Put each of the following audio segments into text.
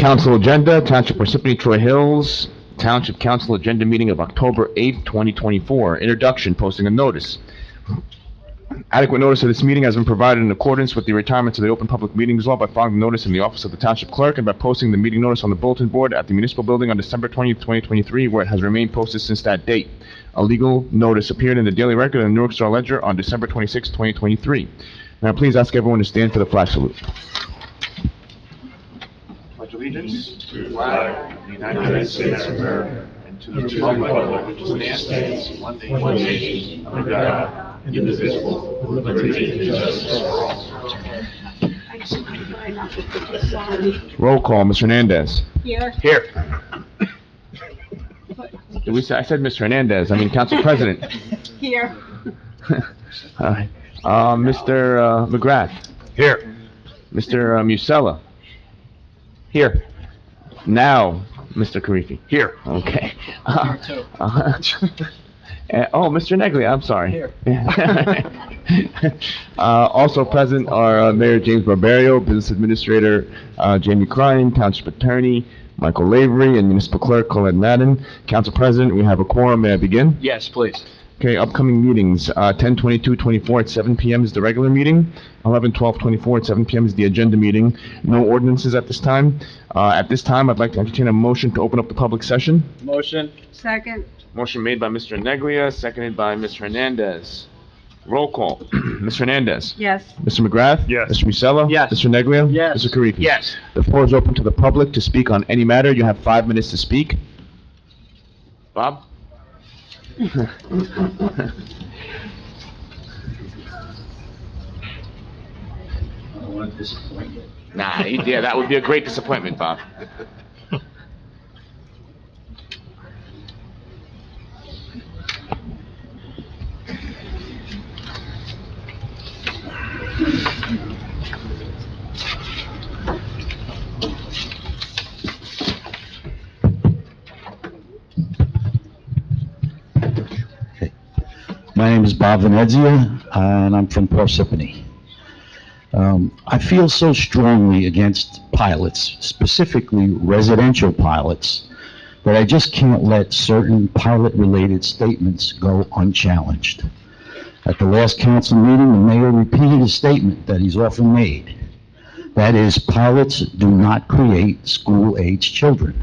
Council agenda, Township Parsippany-Troy Hills, Township Council agenda meeting of October 8th, 2024. Introduction, posting a notice. Adequate notice of this meeting has been provided in accordance with the requirements of the Open Public Meetings Law by filing the notice in the office of the Township Clerk and by posting the meeting notice on the bulletin board at the Municipal Building on December 20th, 2023, where it has remained posted since that date. A legal notice appeared in the Daily Record and the New York Star Ledger on December 26th, 2023. Now please ask everyone to stand for the flag salute. Pledge allegiance to the flag of the United States of America and to the republic which stands one nation under God, indivisible, with liberty and justice for all. Roll call, Mr. Hernandez. Here. Here. I said Mr. Hernandez, I mean Council President. Here. Mr. McGrath. Here. Mr. Musella. Here. Now, Mr. Karifi. Here. Okay. Mr. Neglia, I'm sorry. Here. Also present are Mayor James Barbario, Business Administrator Jamie Klein, Township Attorney Michael Lavery, and Municipal Clerk Colette Madden. Council President, we have a quorum. May I begin? Yes, please. Okay, upcoming meetings, 10/22/24 at 7 p.m. is the regular meeting, 11/12/24 at 7 p.m. is the agenda meeting. No ordinances at this time. At this time, I'd like to entertain a motion to open up the public session. Motion. Second. Motion made by Mr. Neglia, seconded by Mr. Hernandez. Roll call. Mr. Hernandez. Yes. Mr. McGrath. Yes. Mr. Musella. Yes. Mr. Neglia. Yes. Mr. Karifi. Yes. The floor is open to the public to speak on any matter. You have 5 minutes to speak. Bob? Nah, yeah, that would be a great disappointment, Bob. My name is Bob Venezia, and I'm from Parsippany. I feel so strongly against pilots, specifically residential pilots, that I just can't let certain pilot-related statements go unchallenged. At the last council meeting, the mayor repeated a statement that he's often made. That is, pilots do not create school-age children.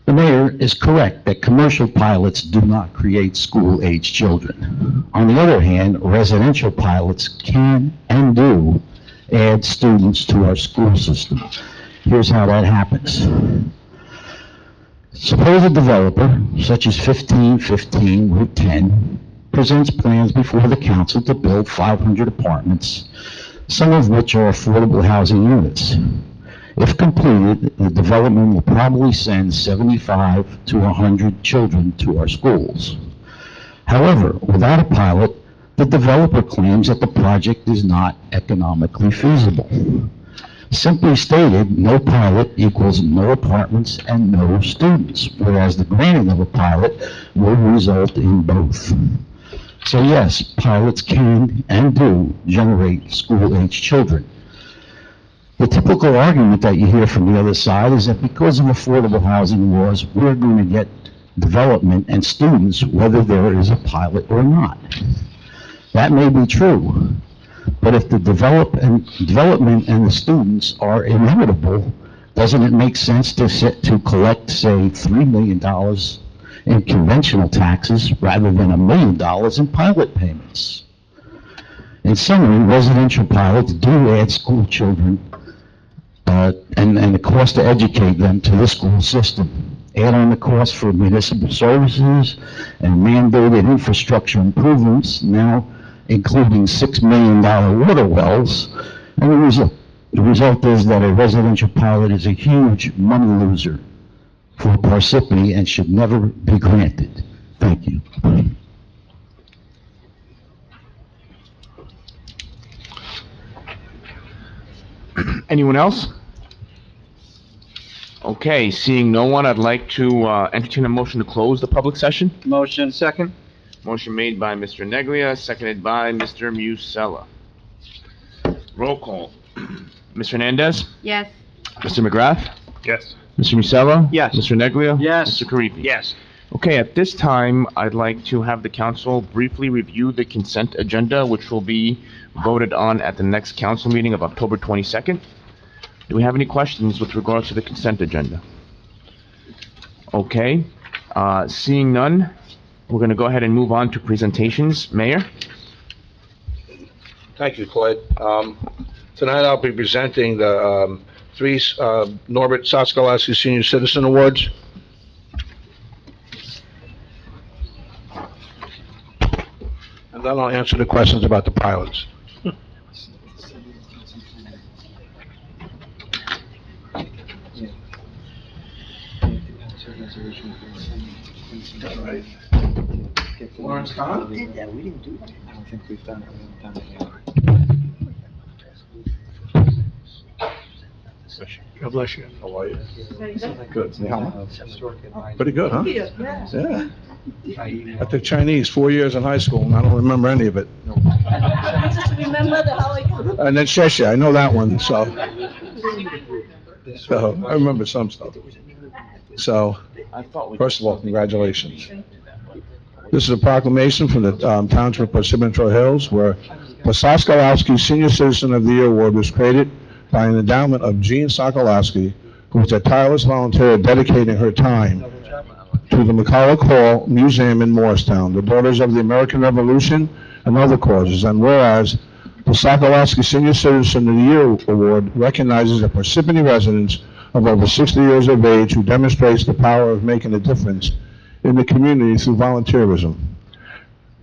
The mayor is correct that commercial pilots do not create school-age children. On the other hand, residential pilots can and do add students to our school system. Here's how that happens. Suppose a developer, such as 1515 Route 10, presents plans before the council to build 500 apartments, some of which are affordable housing units. If completed, the development will probably send 75 to 100 children to our schools. However, without a pilot, the developer claims that the project is not economically feasible. Simply stated, no pilot equals no apartments and no students, whereas the granting of a pilot will result in both. So yes, pilots can and do generate school-age children. The typical argument that you hear from the other side is that because of affordable housing laws, we're going to get development and students whether there is a pilot or not. That may be true, but if the development and the students are inevitable, doesn't it make sense to collect, say, $3 million in conventional taxes rather than $1 million in pilot payments? In summary, residential pilots do add school children and the cost to educate them to the school system. Add on the cost for municipal services and mandated infrastructure improvements, now including $6 million water wells, and the result is that a residential pilot is a huge money loser for Parsippany and should never be granted. Thank you. Anyone else? Okay, seeing no one, I'd like to entertain a motion to close the public session. Motion. Second. Motion made by Mr. Neglia, seconded by Mr. Musella. Roll call. Ms. Hernandez? Yes. Mr. McGrath? Yes. Mr. Musella? Yes. Mr. Neglia? Yes. Mr. Karifi? Yes. Okay, at this time, I'd like to have the council briefly review the consent agenda, which will be voted on at the next council meeting of October 22nd. Do we have any questions with regards to the consent agenda? Okay, seeing none, we're going to go ahead and move on to presentations. Mayor? Thank you, Clyde. Tonight I'll be presenting the three Norbert Soskalaski Senior Citizen Awards. And then I'll answer the questions about the pilots. Lawrence Kahn? We didn't do that. I don't think we've done it. God bless you. How are you? Good. Pretty good, huh? Yeah. Yeah. I took Chinese 4 years in high school, and I don't remember any of it. Just remember the how it And then Shesha, I know that one, so I remember some stuff. So, first of all, congratulations. This is a proclamation from the Township of Parsippany-Troy Hills, where the Sokolowski Senior Citizen of the Year Award was created by an endowment of Jean Sokolowski, who was a tireless volunteer dedicating her time to the McCulloch Hall Museum in Morristown, the Daughters of the American Revolution, and other causes. And whereas the Sokolowski Senior Citizen of the Year Award recognizes a Parsippany residents of over 60 years of age who demonstrates the power of making a difference in the community through volunteerism.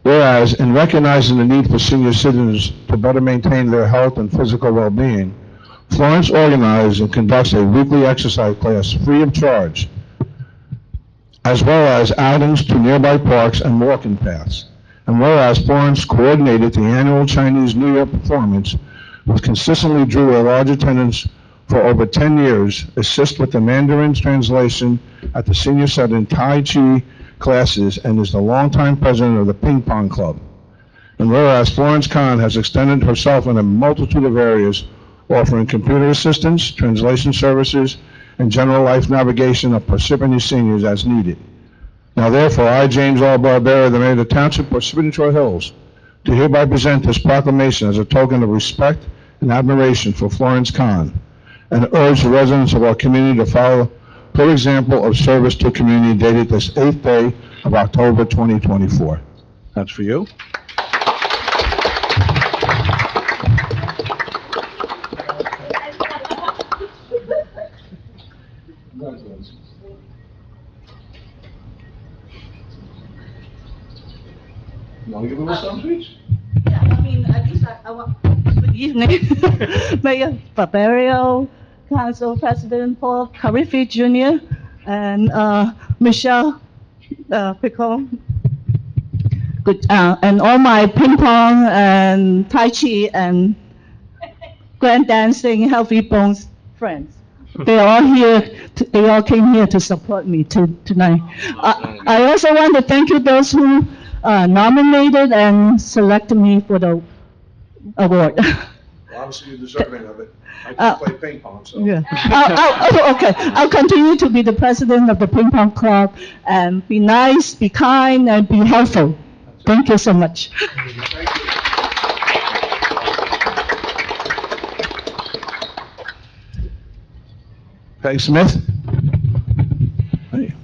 Whereas, in recognizing the need for senior citizens to better maintain their health and physical well-being, Florence organizes and conducts a weekly exercise class free of charge, as well as outings to nearby parks and walking paths. And whereas Florence coordinated the annual Chinese New Year performance, which consistently drew a large attendance for over 10 years, assists with the Mandarin translation at the senior setting Tai Chi classes, and is the longtime president of the Ping Pong Club. And whereas Florence Kahn has extended herself in a multitude of areas, offering computer assistance, translation services, and general life navigation of Parsippany seniors as needed. Now therefore, I, James R. Barbera, the Mayor of the Township of Parsippany-Troy Hills, do hereby present this proclamation as a token of respect and admiration for Florence Kahn, and urge the residents of our community to follow her example of service to community dated this 8th day of October 2024. That's for you. You want to give a little something, please? Yeah, I mean, at least I want, good evening, Mayor Barbario, Council President Paul Carifi Jr., and Michelle Pico. Good, and all my ping pong and Tai Chi and grand dancing healthy bones friends. They all they all came here to support me tonight. I also want to thank you those who nominated and selected me for the award. Well, obviously, you're deserving of it. I just play ping pong, so. Yeah. Okay. I'll continue to be the president of the Ping Pong Club and be nice, be kind, and be helpful. Thank you so much. Peggy Smith? Hey.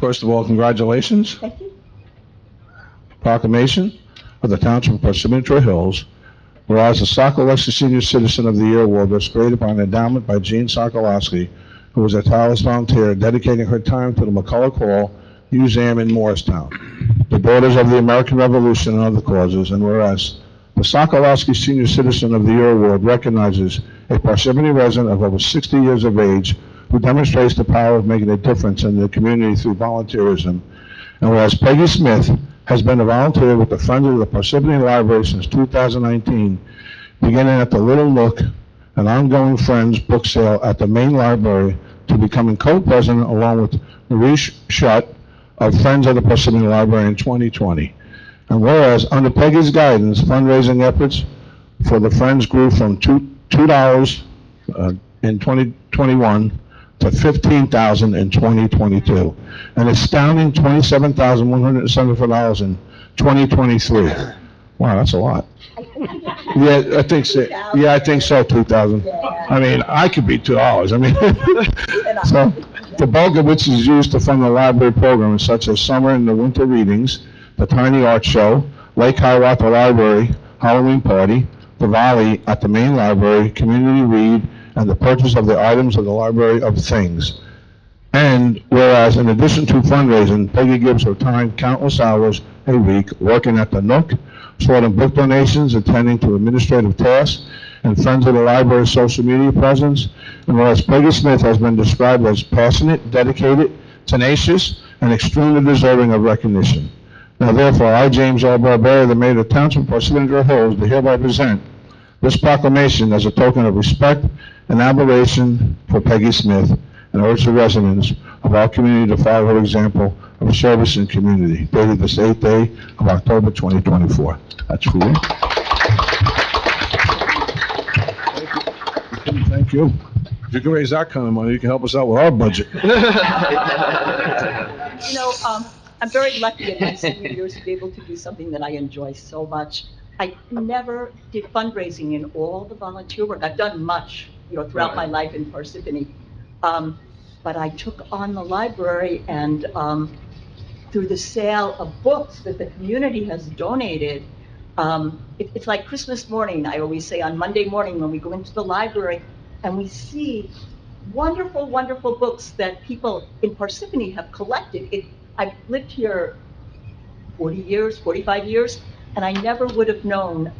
First of all, congratulations. Thank you. Proclamation of the Township of Parsippany-Troy Hills, whereas the Sokolowski Senior Citizen of the Year Award was created by an endowment by Jean Sokolowski, who was a tireless volunteer dedicating her time to the McCulloch Hall Museum in Morristown, the Daughters of the American Revolution, and other causes. And whereas the Sokolowski Senior Citizen of the Year Award recognizes a Parsippany resident of over 60 years of age who demonstrates the power of making a difference in the community through volunteerism. And whereas Peggy Smith has been a volunteer with the Friends of the Parsippany Library since 2019, beginning at the Little Nook, an ongoing Friends book sale at the main library, to becoming co-president along with Marie Schutt of Friends of the Parsippany Library in 2020. And whereas, under Peggy's guidance, fundraising efforts for the Friends grew from $2 in 2021 to $15,000 in 2022, an astounding $27,174 in 2023. Wow, that's a lot. Yeah, I think so. Yeah, I think so, 2,000. I mean, I could be $2. I mean, so the bulk of which is used to fund the library programs such as summer and the winter readings, the Tiny Art Show, Lake Hiawatha Library, Halloween Party, the Volley at the main library, community read, and the purchase of the items of the Library of Things. And whereas in addition to fundraising, Peggy gives her time countless hours a week working at the Nook, sorting book donations, attending to administrative tasks, and Friends of the Library social media presence. And whereas Peggy Smith has been described as passionate, dedicated, tenacious, and extremely deserving of recognition. Now therefore, I, James R. Barbera, the mayor of the Township of Parsippany-Troy Hills, do hereby present this proclamation as a token of respect and admiration for Peggy Smith, and urge the residents of our community to follow her example of service in community, dated this 8th day of October 2024. That's for you. Thank you. If you can raise that kind of money, you can help us out with our budget. You know, I'm very lucky in my senior years to be able to do something that I enjoy so much. I never did fundraising in all the volunteer work. I've done much, throughout my life in Parsippany. But I took on the library, and through the sale of books that the community has donated, it's like Christmas morning, I always say, on Monday morning when we go into the library and we see wonderful, wonderful books that people in Parsippany have collected. I've lived here 40 years, 45 years, and I never would have known,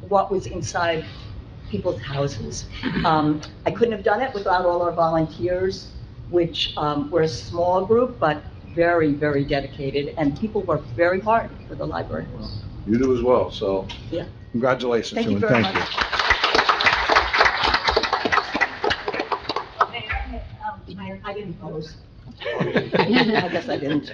what was inside people's houses. I couldn't have done it without all our volunteers, which were a small group, but very, very dedicated, and people work very hard for the library. You do as well, so Yeah. congratulations. Thank you and very thank much. I didn't pose. I guess I didn't.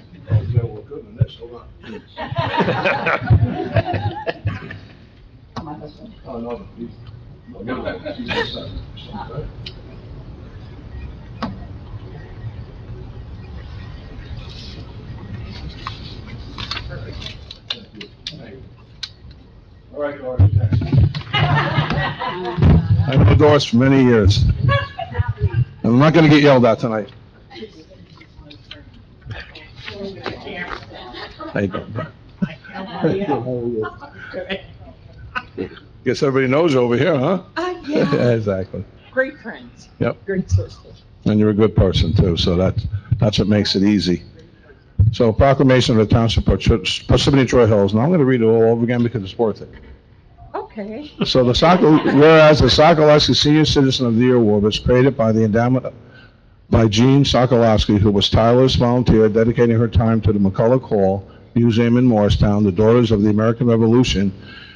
My husband. Oh, no. All right, Doris. I've known Doris for many years. I'm not going to get yelled at tonight. How you doing? Guess everybody knows you over here, huh? Yeah, Exactly. great friends. Yep. Great sisters. And you're a good person too, so that's what makes it easy. So proclamation of the Township of Parsippany-Troy Hills. Now I'm going to read it all over again because it's worth it. Okay. So whereas the Sokolowski Senior Citizen of the Year Award was created by the endowment by Jean Sokolowski, who was tireless volunteer dedicating her time to the McCulloch Hall Museum in Morristown, the Daughters of the American Revolution,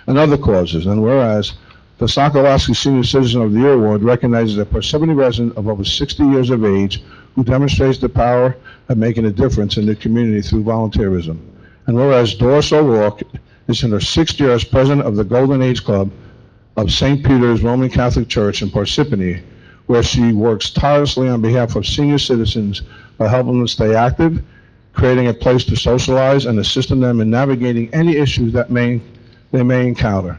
and other causes. And whereas the Sokolowski Senior Citizen of the Year Award recognizes a Parsippany resident of over 60 years of age who demonstrates the power of making a difference in the community through volunteerism. And whereas Doris O'Rourke is in her 6th year as president of the Golden Age Club of St. Peter's Roman Catholic Church in Parsippany, where she works tirelessly on behalf of senior citizens by helping them stay active, creating a place to socialize, and assisting them in navigating any issues that they may encounter.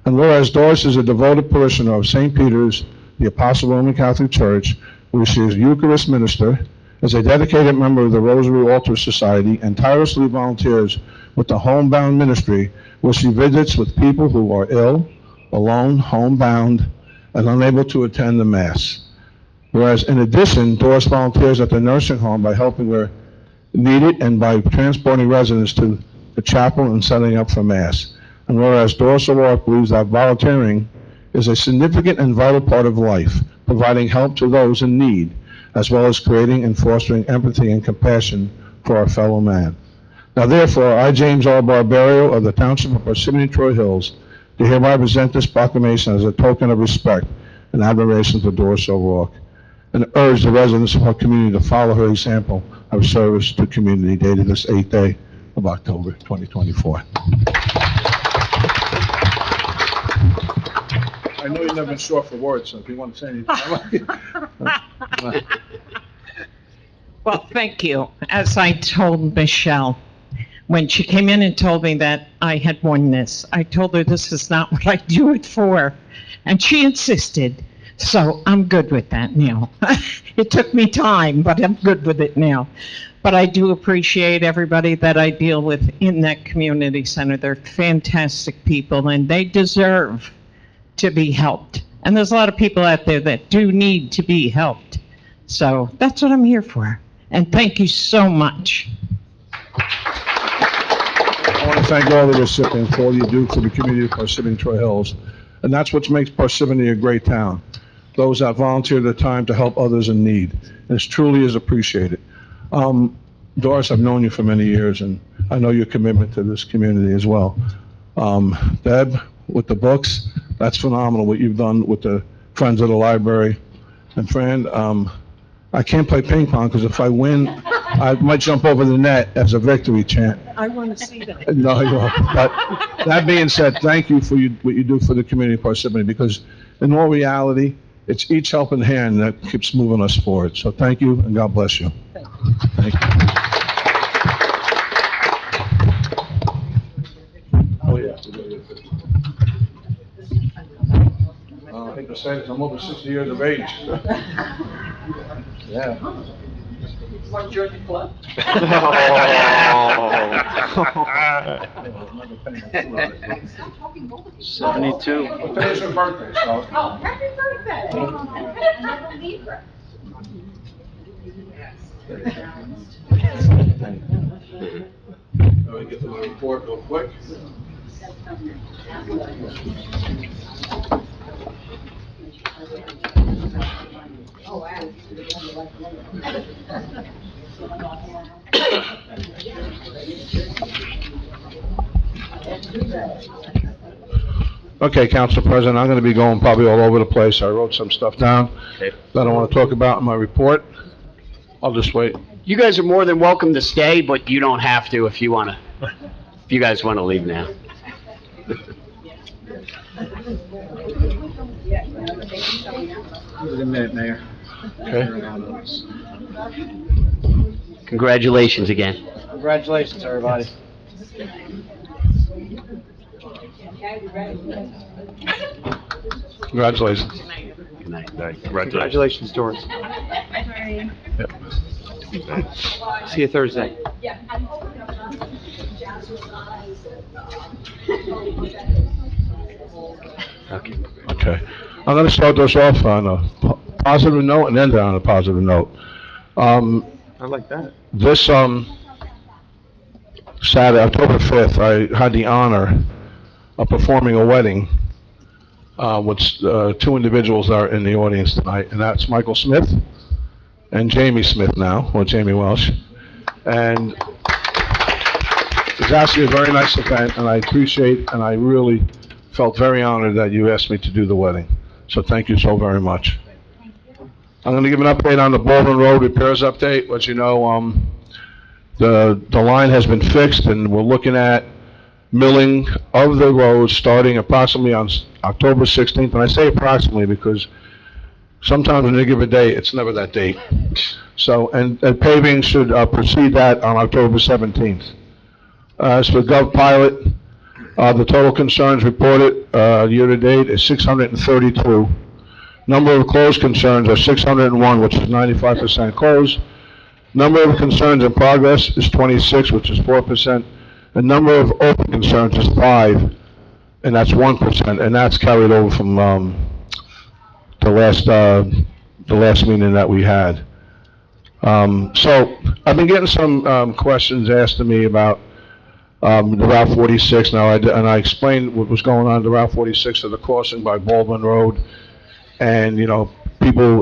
And whereas Doris is a devoted parishioner of St. Peter's, the Apostle Roman Catholic Church, where she is Eucharist minister, is a dedicated member of the Rosary Altar Society, and tirelessly volunteers with the Homebound Ministry, where she visits with people who are ill, alone, homebound, and unable to attend the Mass. Whereas in addition, Doris volunteers at the nursing home by helping where needed and by transporting residents to the chapel and setting up for Mass. And whereas Doris O'Rourke believes that volunteering is a significant and vital part of life, providing help to those in need, as well as creating and fostering empathy and compassion for our fellow man. Now therefore, I, James R. Barbario of the Township of Parsippany-Troy Hills, do hereby present this proclamation as a token of respect and admiration for Doris O'Rourke, and urge the residents of our community to follow her example of service to community, dated this 8th day of October 2024. I know you've never been short for words, so if you want to say anything. Well, thank you. As I told Michelle, when she came in and told me that I had won this, I told her this is not what I do it for. And she insisted. So I'm good with that now. It took me time, but I'm good with it now. But I do appreciate everybody that I deal with in that community center. They're fantastic people, and they deserve to be helped. And there's a lot of people out there that do need to be helped. So that's what I'm here for. And thank you so much. I want to thank all the recipients for all you do for the community of Parsippany-Troy Hills. And that's what makes Parsippany a great town. Those that volunteer their time to help others in need. And it truly is appreciated. Doris, I've known you for many years, and I know your commitment to this community as well. Deb, with the books, that's phenomenal what you've done with the Friends of the Library. And Fran, I can't play ping pong because if I win, I might jump over the net as a victory chant. I want to see that. No, you won't. But that being said, thank you for what you do for the community of Parsippany, because in all reality, it's each helping hand that keeps moving us forward. So thank you, and God bless you. Thank you. Oh, yeah. I hate to say this, I'm over 60 years of age. Yeah. Want to join the club? 72. Today's her birthday, so. Oh, happy birthday! Let me get to my report real quick. Oh, wow. Okay, Council President, I'm going to be going probably all over the place. I wrote some stuff down that I want to talk about in my report. I'll just wait. You guys are more than welcome to stay, but you don't have to if you want to, if you guys want to leave now. Wait a minute, Mayor. Okay. Congratulations again. Congratulations, everybody. Congratulations. Good night. Congratulations, Doris. Yep. See you Thursday. Okay. Okay. I'm going to start this off on a positive note and end it on a positive note. I like that. This Saturday, October 5th, I had the honor of performing a wedding with two individuals that are in the audience tonight, and that's Michael Smith and Jamie Smith now, or Jamie Welsh. And it was actually a very nice event, and I appreciate, and I really felt very honored that you asked me to do the wedding. So thank you so very much. I'm going to give an update on the Baldwin Road repairs update. As you know, the line has been fixed, and we're looking at milling of the road starting approximately on October 16th. And I say approximately because sometimes when they give a date, it's never that date. So, and paving should proceed that on October 17th. As for Gov Pilot, the total concerns reported year-to-date is 632. Number of closed concerns are 601, which is 95% closed. Number of concerns in progress is 26, which is 4%. The number of open concerns is 5, and that's 1%, and that's carried over from the last meeting that we had. So I've been getting some questions asked to me about the Route 46 now, and I explained what was going on the Route 46 of the crossing by Baldwin Road, and people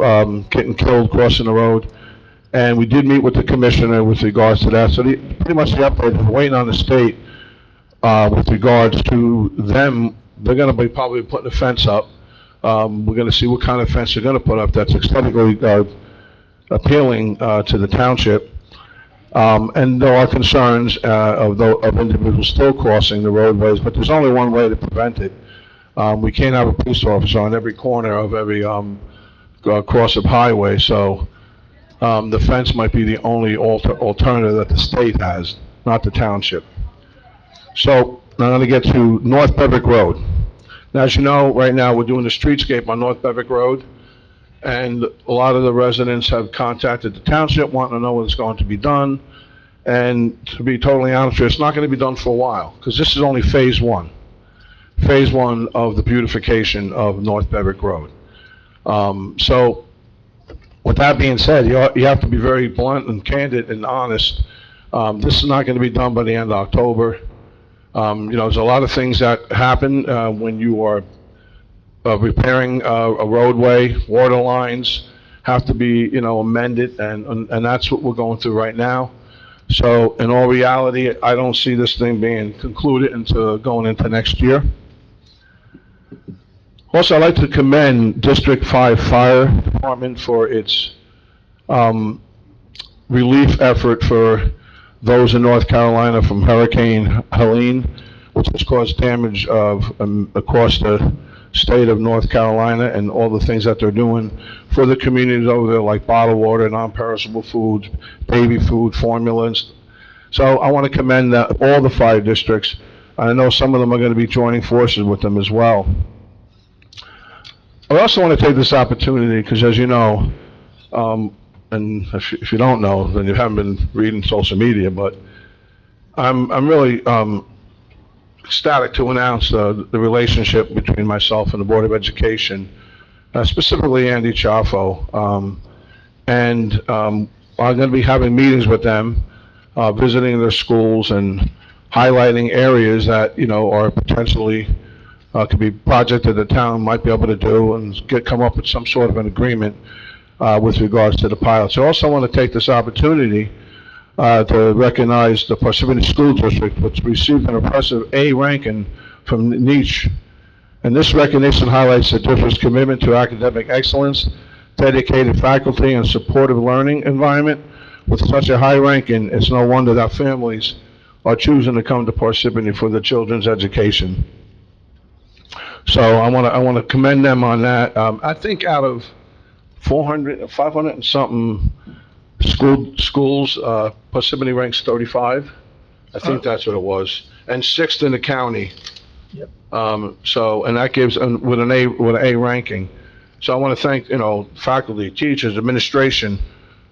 getting killed crossing the road. And we did meet with the commissioner with regards to that. So pretty much the update is waiting on the state with regards to them. They're going to be probably putting a fence up. We're going to see what kind of fence they're going to put up that's aesthetically appealing to the township. And there are concerns of individuals still crossing the roadways, but there's only one way to prevent it. We can't have a police officer on every corner of every cross of highway, so the fence might be the only alternative that the state has, not the township. So now I'm going to get to North Bevick Road. Now, as you know, right now we're doing the streetscape on North Bevick Road, and a lot of the residents have contacted the township wanting to know what's going to be done. And to be totally honest with you, it's not going to be done for a while, because this is only phase one of the beautification of North Bevick Road. So with that being said, you have to be very blunt and candid and honest. This is not going to be done by the end of October. There's a lot of things that happen when you are repairing a roadway. Water lines have to be, amended, and that's what we're going through right now. So in all reality, I don't see this thing being concluded until going into next year. Also, I'd like to commend District 5 Fire Department for its relief effort for those in North Carolina from Hurricane Helene, which has caused damage across the state of North Carolina, and all the things that they're doing for the communities over there, like bottled water, non-perishable foods, baby food, formulas. So I want to commend all the fire districts. I know some of them are going to be joining forces with them as well. I also want to take this opportunity, because as you know, and if you don't know, then you haven't been reading social media, but I'm really ecstatic to announce the relationship between myself and the Board of Education, specifically Andy Chaffo. And I'm going to be having meetings with them, visiting their schools and highlighting areas that, are potentially could be projects that the town might be able to do and come up with some sort of an agreement with regards to the pilots. I also want to take this opportunity to recognize the Parsippany School District, which received an impressive A ranking from Niche. And this recognition highlights the district's commitment to academic excellence, dedicated faculty, and supportive learning environment. With such a high ranking, it's no wonder that families are choosing to come to Parsippany for their children's education. So I want to commend them on that. I think out of 500 and something schools, Parsippany ranks 35. I think that's what it was, and 6th in the county. Yep. And that gives with an A ranking. So I want to thank faculty, teachers, administration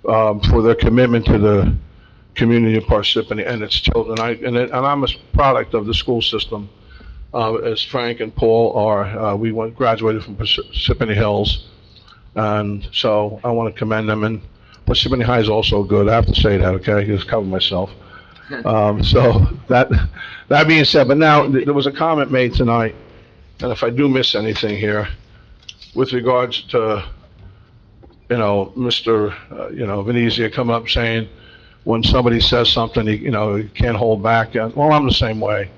for their commitment to the community of Parsippany and its children. And I'm a product of the school system. As Frank and Paul are, we graduated from Parsippany Hills, and so I want to commend them. And Parsippany High is also good. I have to say that, okay? I just cover myself. So that being said, but now there was a comment made tonight, and if I do miss anything here, with regards to Mr. Venezia coming up saying when somebody says something, he can't hold back. Well, I'm the same way.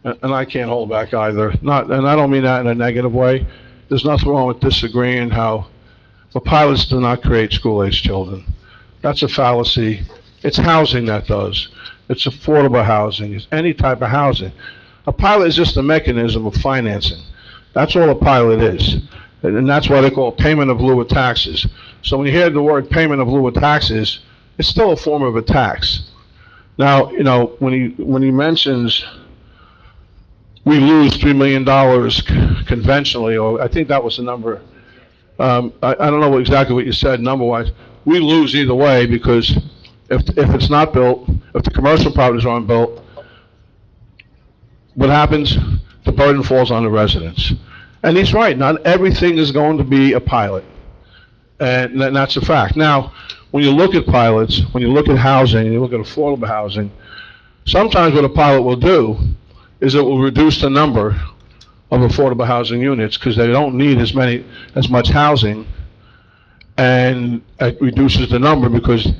And I can't hold back either. And I don't mean that in a negative way. There's nothing wrong with disagreeing how the pilots do not create school-age children. That's a fallacy. It's housing that does. It's affordable housing. It's any type of housing. A pilot is just a mechanism of financing. That's all a pilot is. And that's why they call it payment of lieu of taxes. So when you hear the word payment of lieu of taxes, it's still a form of a tax. Now, when he mentions we lose $3 million conventionally, or I think that was the number. I don't know exactly what you said number-wise. We lose either way, because if it's not built, if the commercial properties aren't built, what happens? The burden falls on the residents. And he's right. Not everything is going to be a pilot, and that's a fact. Now, when you look at pilots, when you look at housing, and you look at affordable housing, sometimes what a pilot will do is it will reduce the number of affordable housing units, because they don't need as much housing, and it reduces the number because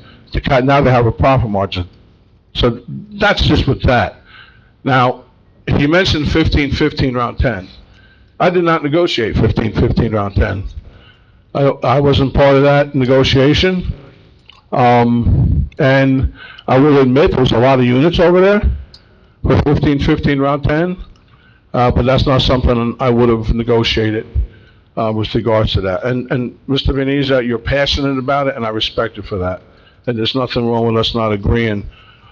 now they have a profit margin. So that's just with that. Now, you mentioned 15-15 round 10. I did not negotiate 15-15 round 10. I wasn't part of that negotiation, and I will admit there was a lot of units over there for 15-15 round 10. but that's not something I would have negotiated, with regards to that. And Mr. Veneza, you're passionate about it, and I respect you for that. And there's nothing wrong with us not agreeing,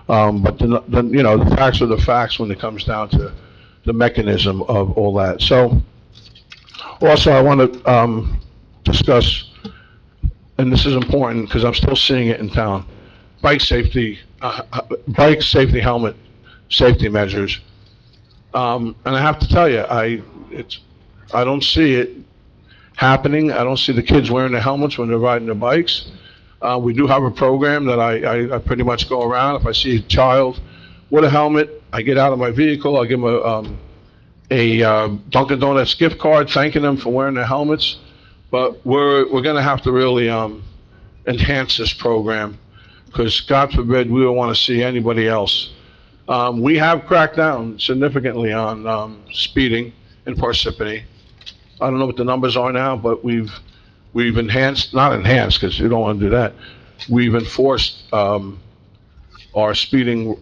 but you know, the facts are the facts when it comes down to the mechanism of all that. So, also, I want to discuss, and this is important because I'm still seeing it in town, bike safety helmet safety measures. And I have to tell you, I don't see it happening. I don't see the kids wearing their helmets when they're riding their bikes. We do have a program that I pretty much go around. If I see a child with a helmet, I get out of my vehicle, I'll give them a Dunkin' Donuts gift card, thanking them for wearing their helmets. But we're going to have to really enhance this program, because God forbid we don't want to see anybody else. We have cracked down significantly on speeding in Parsippany. I don't know what the numbers are now, but we've enhanced, not enhanced, because you don't want to do that. We've enforced our speeding.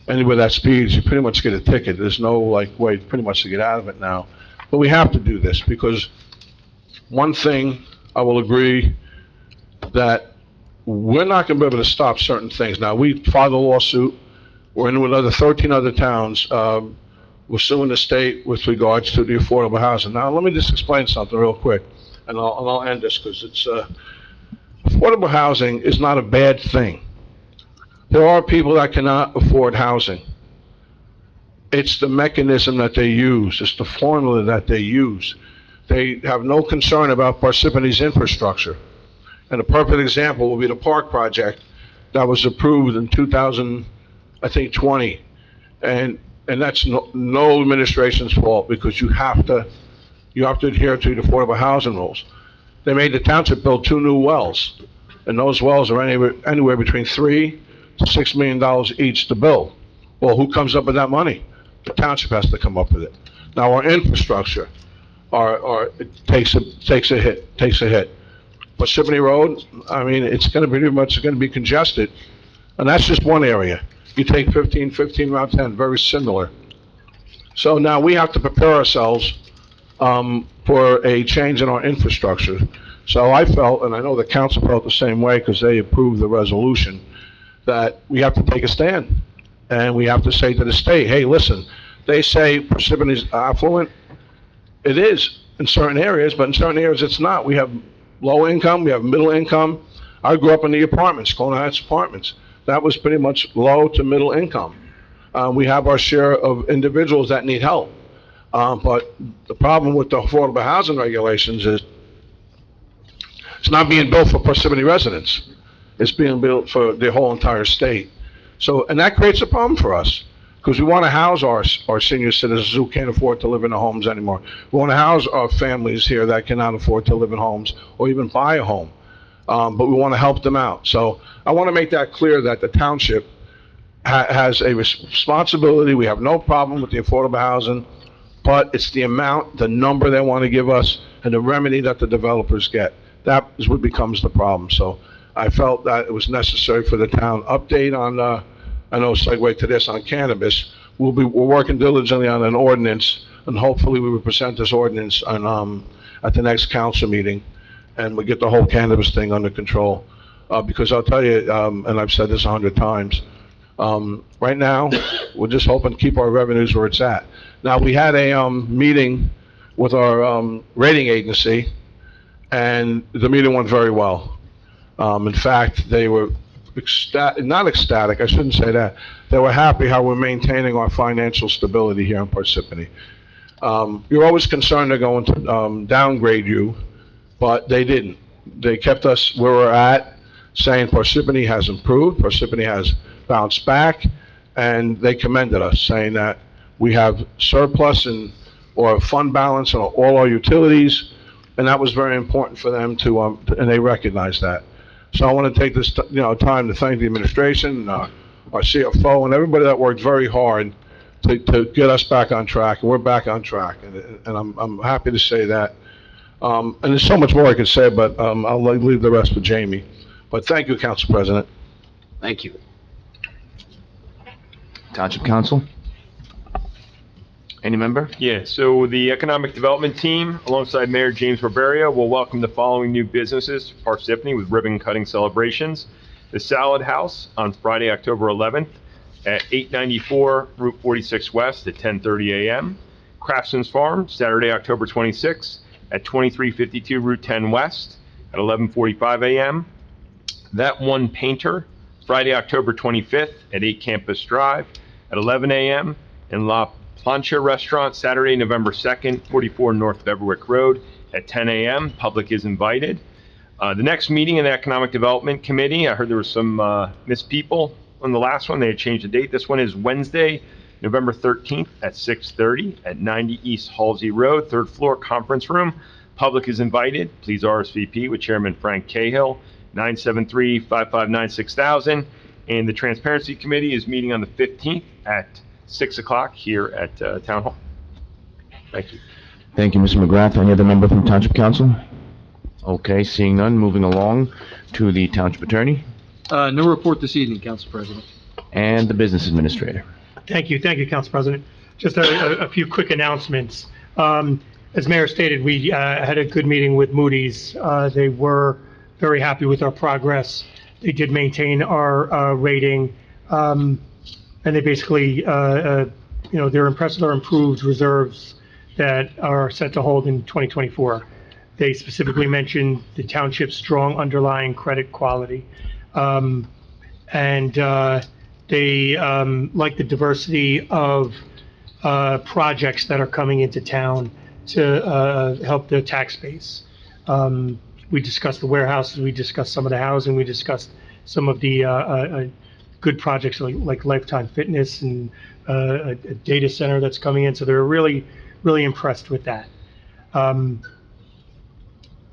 Anywhere that speeds, you pretty much get a ticket. There's no way pretty much to get out of it now. But we have to do this, because one thing I will agree that we're not going to be able to stop certain things. Now, we filed a lawsuit. We're in with 13 other towns. We're suing the state with regards to the affordable housing. Now, let me just explain something real quick, and I'll end this, because it's affordable housing is not a bad thing. There are people that cannot afford housing. It's the mechanism that they use. It's the formula that they use. They have no concern about Parsippany's infrastructure. And a perfect example will be the park project that was approved in 2020. And that's no administration's fault, because you have to adhere to the affordable housing rules. They made the township build 2 new wells, and those wells are anywhere between $3 to $6 million each to build. Well, who comes up with that money? The township has to come up with it. Now, our infrastructure, it takes a hit. Parsippany Road, I mean, it's going to be pretty much be congested, and that's just one area. You take 15 Route 10, very similar. So now we have to prepare ourselves for a change in our infrastructure. So I felt, and I know the council felt the same way, because they approved the resolution, that we have to take a stand, and we have to say to the state, hey, listen, they say Parsippany's affluent. It is in certain areas, but in certain areas it's not. We have low income, we have middle income. I grew up in the apartments, Golden Heights apartments. That was pretty much low to middle income. We have our share of individuals that need help. But the problem with the affordable housing regulations is it's not being built for Parsippany residents. It's being built for the whole entire state. So, and that creates a problem for us, because we want to house our senior citizens who can't afford to live in the homes anymore. We want to house our families here that cannot afford to live in homes or even buy a home. But we want to help them out. So I want to make that clear, that the township has a responsibility. We have no problem with the affordable housing, but it's the amount, the number they want to give us, and the remedy that the developers get. That is what becomes the problem. So I felt that it was necessary for the town update on, I know segue to this, on cannabis. We're working diligently on an ordinance, and hopefully we will present this ordinance on, at the next council meeting, and we get the whole cannabis thing under control. Because I'll tell you, and I've said this 100 times, right now, we're just hoping to keep our revenues where it's at. Now, we had a meeting with our rating agency, and the meeting went very well. In fact, they were not ecstatic, I shouldn't say that. They were happy how we're maintaining our financial stability here in Parsippany. You're always concerned they're going to downgrade you, but they didn't. They kept us where we're at, saying Parsippany has improved, Parsippany has bounced back, and they commended us, saying that we have surplus or fund balance on all our utilities, and that was very important for them to, and they recognized that. So I want to take this time to thank the administration, our CFO, and everybody that worked very hard to get us back on track, and we're back on track, and I'm happy to say that. And there's so much more I could say, but I'll leave the rest for Jamie. But thank you, Council President. Thank you. Township Council? Any member? Yeah, so the Economic Development Team, alongside Mayor James Barbaria, will welcome the following new businesses to Parsippany with ribbon cutting celebrations. The Salad House on Friday, October 11th at 894 Route 46 West at 10:30 a.m. Craftsman's Farm, Saturday, October 26th at 2352 Route 10 West at 11:45 a.m. That One Painter, Friday, October 25th at 8 Campus Drive at 11 a.m. and La Plancha Restaurant, Saturday, November 2nd, 44 North Beverwick Road at 10 a.m. Public is invited. The next meeting in the Economic Development Committee, I heard there was some missed people on the last one. They had changed the date. This one is Wednesday, November 13th at 6:30 at 90 East Halsey Road, third floor conference room. Public is invited. Please RSVP with Chairman Frank Cahill, 973-559-6000. And the Transparency Committee is meeting on the 15th at 6 o'clock here at Town Hall. Thank you. Thank you, Mr. McGrath. Any other member from Township Council? Okay, seeing none, moving along to the Township Attorney No report this evening, Council President. and the Business Administrator. Thank you, Council President. Just a few quick announcements. As Mayor stated, we had a good meeting with Moody's. They were very happy with our progress. They did maintain our rating, and they basically, they're impressed with our improved reserves that are set to hold in 2024. They specifically mentioned the township's strong underlying credit quality. And they like the diversity of projects that are coming into town to help the tax base. We discussed the warehouses, we discussed some of the housing, we discussed some of the good projects like Lifetime Fitness and a data center that's coming in. So they're really, really impressed with that.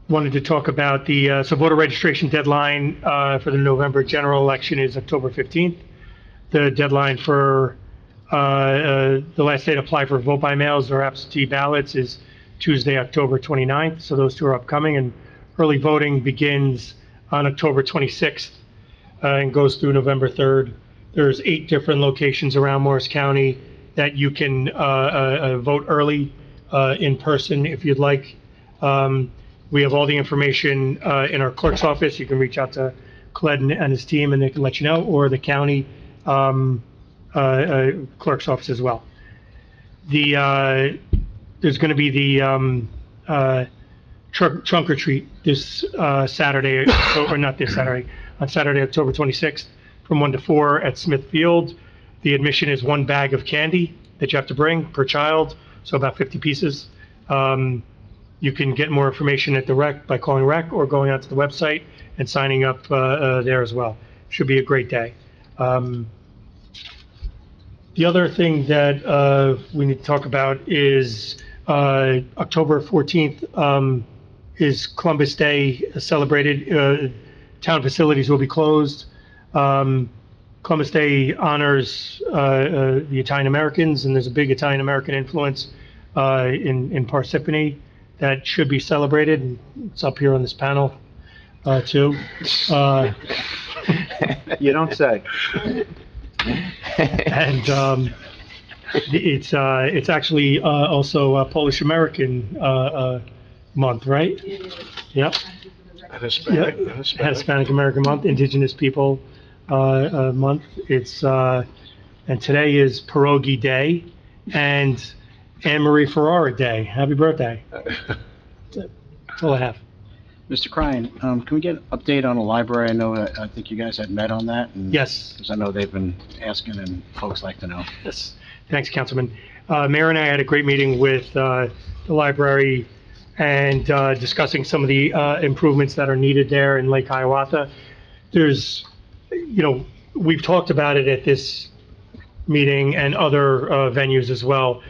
Wanted to talk about the voter registration deadline for the November general election is October 15th. The deadline for the last day to apply for vote by mails or absentee ballots is Tuesday, October 29th. So those two are upcoming, and early voting begins on October 26th and goes through November 3rd. There's 8 different locations around Morris County that you can vote early in person if you'd like. We have all the information in our clerk's office. You can reach out to Cled and his team, and they can let you know, or the county clerk's office as well. There's going to be the trunk or treat this Saturday, or not this Saturday, on Saturday, October 26th, from 1 to 4 at Smith Field. The admission is 1 bag of candy that you have to bring per child, so about 50 pieces. You can get more information at the rec by calling rec or going onto the website and signing up there as well. Should be a great day. The other thing that we need to talk about is October 14th is Columbus Day celebrated. Town facilities will be closed. Columbus Day honors the Italian Americans, and there's a big Italian American influence in Parsippany that should be celebrated. It's up here on this panel too. You don't say. And it's actually also Polish American month, right? Yep. Hispanic American month, Indigenous People month. It's and today is Pierogi Day and Anne Marie Ferrara Day. Happy birthday. That's all I have. Mr. Cryan, can we get an update on the library? I think you guys had met on that. Yes. Because I know they've been asking and folks like to know. Yes. Thanks, Councilman. Mayor and I had a great meeting with the library and discussing some of the improvements that are needed there in Lake Hiawatha. There's, we've talked about it at this meeting and other venues as well.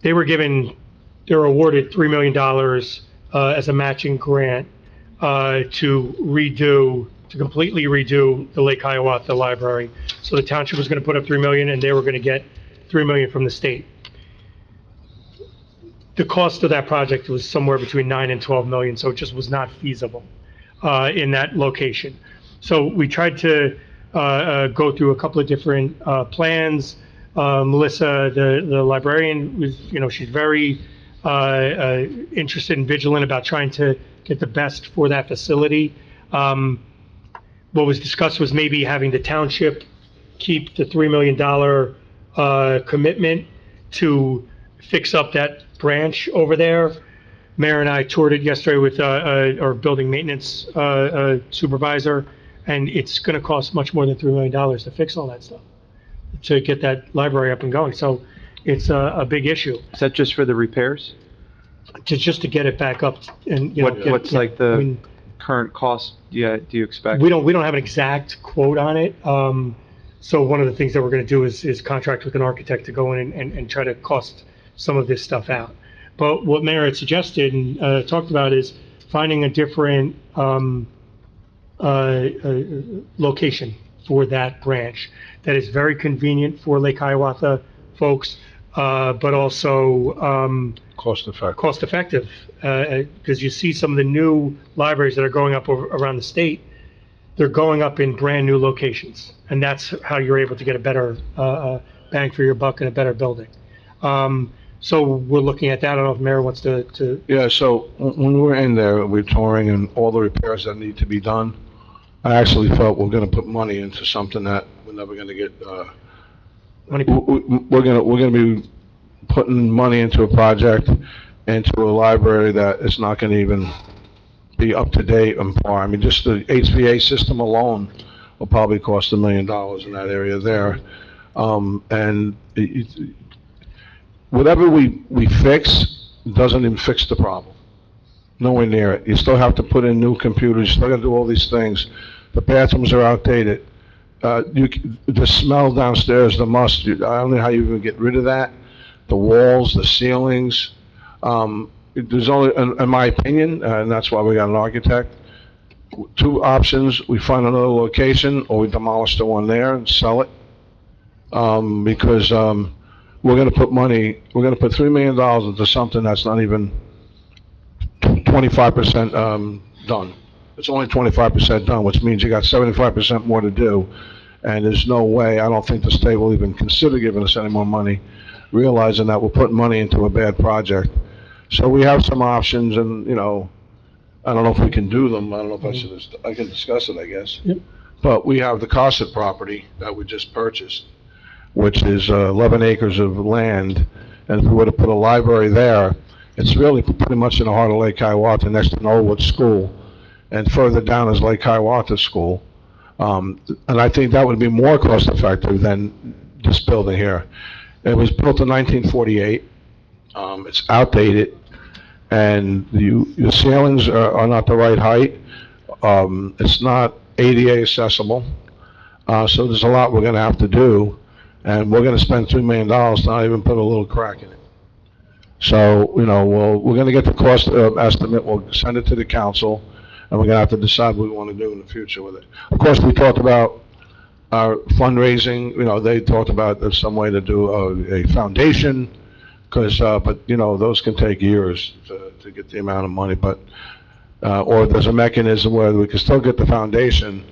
They're awarded $3 million as a matching grant to completely redo the Lake Hiawatha Library. So the township was going to put up $3 million, and they were going to get $3 million from the state. The cost of that project was somewhere between $9 and $12 million, so it just was not feasible in that location. So we tried to go through a couple of different plans. Melissa, the librarian, was, she's very interested and vigilant about trying to get the best for that facility. What was discussed was maybe having the township keep the $3 million commitment to fix up that branch over there. Mayor and I toured it yesterday with our building maintenance supervisor, and it's going to cost much more than $3 million to fix all that stuff, to get that library up and going. So it's a big issue. Is that just for the repairs? Just to get it back up and, What's the current cost, do you expect? We don't have an exact quote on it. So one of the things that we're going to do is contract with an architect to go in and try to cost some of this stuff out. But what Mayor had suggested and talked about is finding a different location for that branch that is very convenient for Lake Hiawatha folks, but also cost effective, because you see some of the new libraries that are going up around the state, they're going up in brand new locations, and that's how you're able to get a better bang for your buck and a better building. So we're looking at that. I don't know if Mayor wants to... Yeah, so when we were in there, we were touring and all the repairs that need to be done, I actually felt we're going to put money into something that we're never going to get. We're going to be putting money into a project, into a library that is not going to even be up to date and par. I mean, just the HVA system alone will probably cost $1 million in that area there. And whatever we fix doesn't even fix the problem. Nowhere near it. You still have to put in new computers. You still got to do all these things. The bathrooms are outdated. The smell downstairs, the must. I don't know how you even get rid of that. The walls, the ceilings. There's only, in my opinion, and that's why we got an architect, two options. We find another location, or we demolish the one there and sell it. Because we're going to put $3 million into something that's not even 25% done. It's only 25% done, which means you got 75% more to do. And there's no way, I don't think the state will even consider giving us any more money, realizing that we're putting money into a bad project. So we have some options, and, I don't know if we can do them. I don't know if I can discuss it, I guess. Yep. But we have the Parsippany property that we just purchased, which is 11 acres of land. And if we were to put a library there, it's really pretty much in the heart of Lake Hiawatha, next to Knollwood School. And further down is Lake Hiawatha School. And I think that would be more cost effective than this building here. It was built in 1948. It's outdated, and the ceilings are not the right height. It's not ADA accessible. So there's a lot we're going to have to do, and we're going to spend $3 million to not even put a little crack in it. So, we're going to get the cost estimate. We'll send it to the council, and we're going to have to decide what we want to do in the future with it. Of course, we talked about our fundraising. They talked about there's some way to do a foundation, but those can take years to get the amount of money. But or there's a mechanism where we can still get the foundation,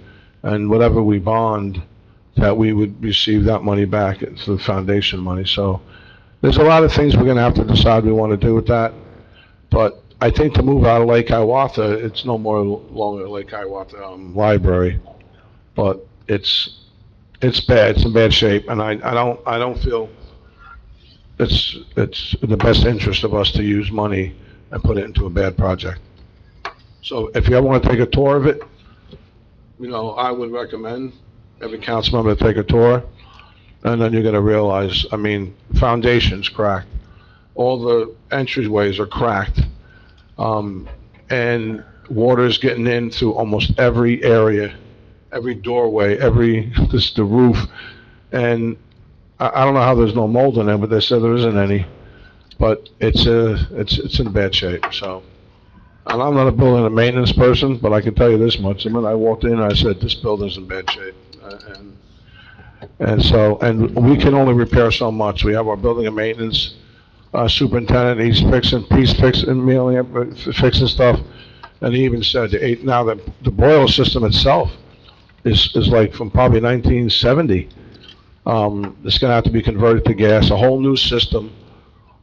and whatever we bond, that we would receive that money back. It's the foundation money. So there's a lot of things we're going to have to decide we want to do with that. But I think to move out of Lake Hiawatha, it's no more longer Lake Hiawatha library, but it's bad. It's in bad shape, and I don't feel it's in the best interest of us to use money and put it into a bad project. So if you ever want to take a tour of it, I would recommend every council member to take a tour, and then you're going to realize, foundation's cracked. All the entryways are cracked. And water's getting in through almost every area, every doorway, the roof. And I don't know how there's no mold in there, but they said there isn't any. But it's in bad shape, so. And I'm not a building and maintenance person, but I can tell you this much. When I walked in, I said, this building's in bad shape. And we can only repair so much. We have our building and maintenance superintendent, he's fixing stuff, and he even said now that the boiler system itself is like from probably 1970. It's gonna have to be converted to gas, a whole new system.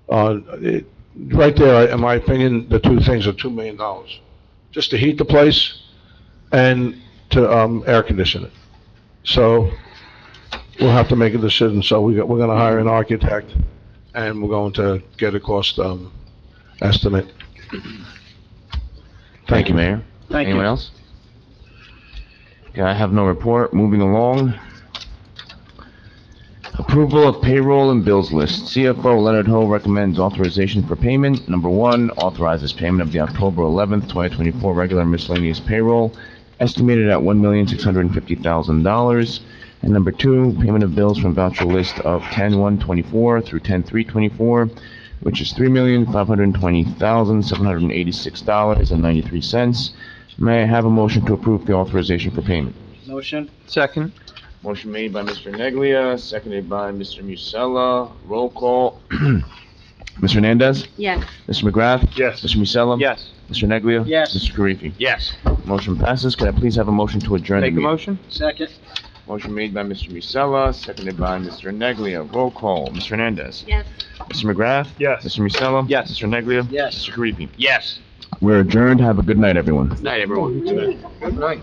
Right there, in my opinion, the two things are $2 million. Just to heat the place and to, air condition it. So we'll have to make a decision. So we're gonna hire an architect and we're going to get a cost, estimate. Thank you, Mayor. Thank you. Anyone else? Okay, I have no report. Moving along. Approval of payroll and bills list. CFO Leonard Ho recommends authorization for payment. Number one, authorizes payment of the October 11th, 2024 regular miscellaneous payroll, estimated at $1,650,000. And number two, payment of bills from voucher list of 10/1/24 through 10/3/24, which is $3,520,786.93. May I have a motion to approve the authorization for payment? Motion? Second. Motion made by Mr. Neglia, seconded by Mr. Musella. Roll call. Mr. Hernandez? Yes. Mr. McGrath? Yes. Mr. Musella? Yes. Mr. Neglia? Yes. Mr. Karifi? Yes. Motion passes. Could I please have a motion to adjourn the Make a meeting? motion? Second? Motion made by Mr. Musella, seconded by Mr. Neglia. Roll call. Mr. Hernandez? Yes. Mr. McGrath? Yes. Mr. Musella? Yes. Mr. Neglia? Yes. Mr. Karifi? Yes. We're adjourned. Have a good night, everyone. Night, everyone. Good night.